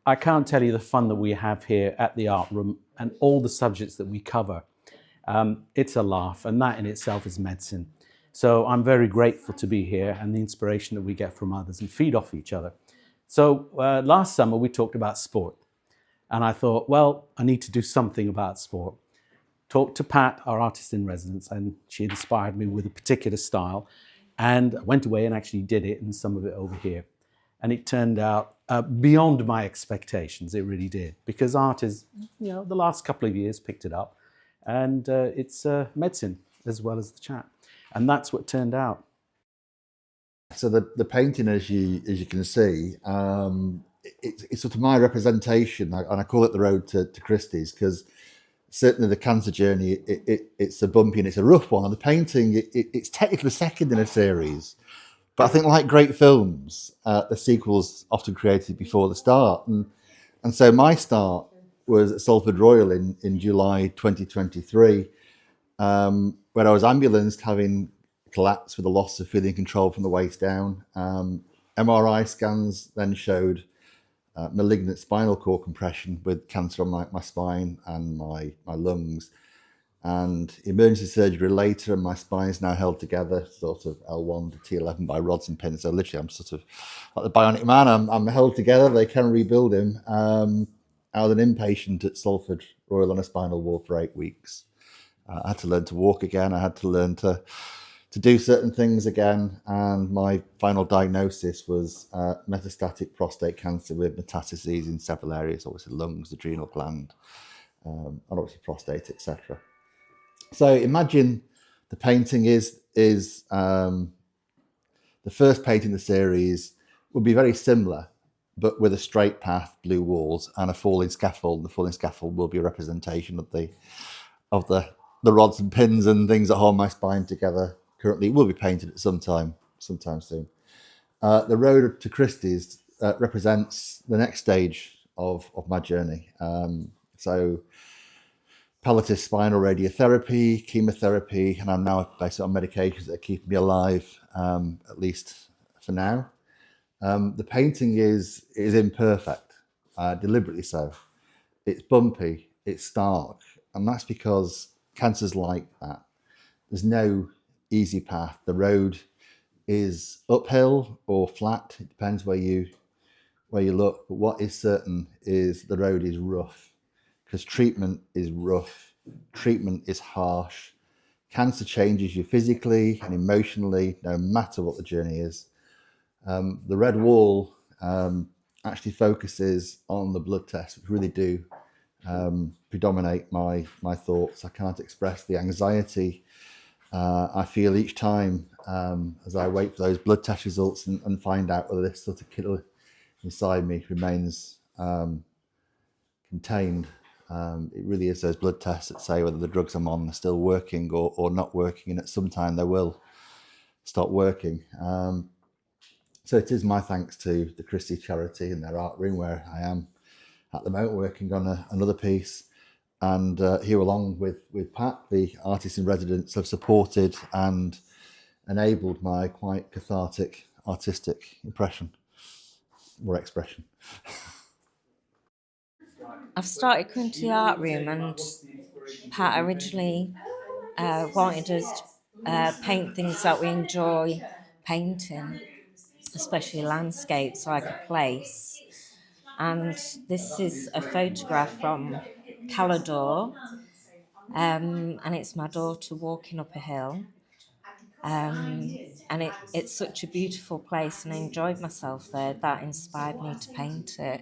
I can't tell you the fun that we have here at the art room and all the subjects that we cover. It's a laugh, and that in itself is medicine. So I'm very grateful to be here and the inspiration that we get from others and feed off each other. So last summer we talked about sport, and I thought, well, I need to do something about sport. Talked to Pat, our artist in residence, and she inspired me with a particular style. And I went away and actually did it, and some of it over here. And it turned out beyond my expectations. It really did, because art is, the last couple of years picked it up, and it's medicine as well as the chat, and that's what turned out. So the painting, as you can see, it's sort of my representation, and I call it the road to Christie's, because certainly the cancer journey, it's a bumpy and it's a rough one, and the painting, it's technically the second in a series. But I think, like great films, the sequel's often created before the start. And so my start was at Salford Royal in July 2023, where I was ambulanced, having collapsed with a loss of feeling control from the waist down. MRI scans then showed malignant spinal cord compression with cancer on my spine and my lungs. And emergency surgery later, and my spine is now held together, sort of L1 to T11 by rods and pins. So literally, I'm sort of like the bionic man. I'm held together. They can rebuild him. I was an inpatient at Salford Royal on a spinal ward for 8 weeks. I had to learn to walk again. I had to learn to do certain things again. And my final diagnosis was metastatic prostate cancer with metastases in several areas, obviously lungs, adrenal gland, and obviously prostate, etc. So imagine the painting is the first painting in the series would be very similar, but with a straight path, blue walls, and a falling scaffold. The falling scaffold will be a representation of the rods and pins and things that hold my spine together. Currently, it will be painted at sometime soon. The road to Christie's represents the next stage of my journey. So palliative spinal radiotherapy, chemotherapy, and I'm now basically on medications that keep me alive, at least for now. The painting is imperfect, deliberately so. It's bumpy, it's stark, and that's because cancer's like that. There's no easy path. The road is uphill or flat. It depends where you look. But what is certain is the road is rough, because treatment is rough. Treatment is harsh. Cancer changes you physically and emotionally, no matter what the journey is. The red wall actually focuses on the blood tests, which really do predominate my thoughts. I can't express the anxiety I feel each time as I wait for those blood test results and find out whether this sort of killer inside me remains contained. It really is those blood tests that say whether the drugs I'm on are still working or not working, and at some time they will stop working. So it is my thanks to the Christie charity and their art room, where I am at the moment working on another piece, and here along with Pat, the artist in residence, have supported and enabled my quite cathartic artistic impression or expression. I've started coming to the art room, and Pat originally wanted us to paint things that we enjoy painting, especially landscapes like a place. And this is a photograph from Calidore, and it's my daughter walking up a hill. And it's such a beautiful place, and I enjoyed myself there. That inspired me to paint it.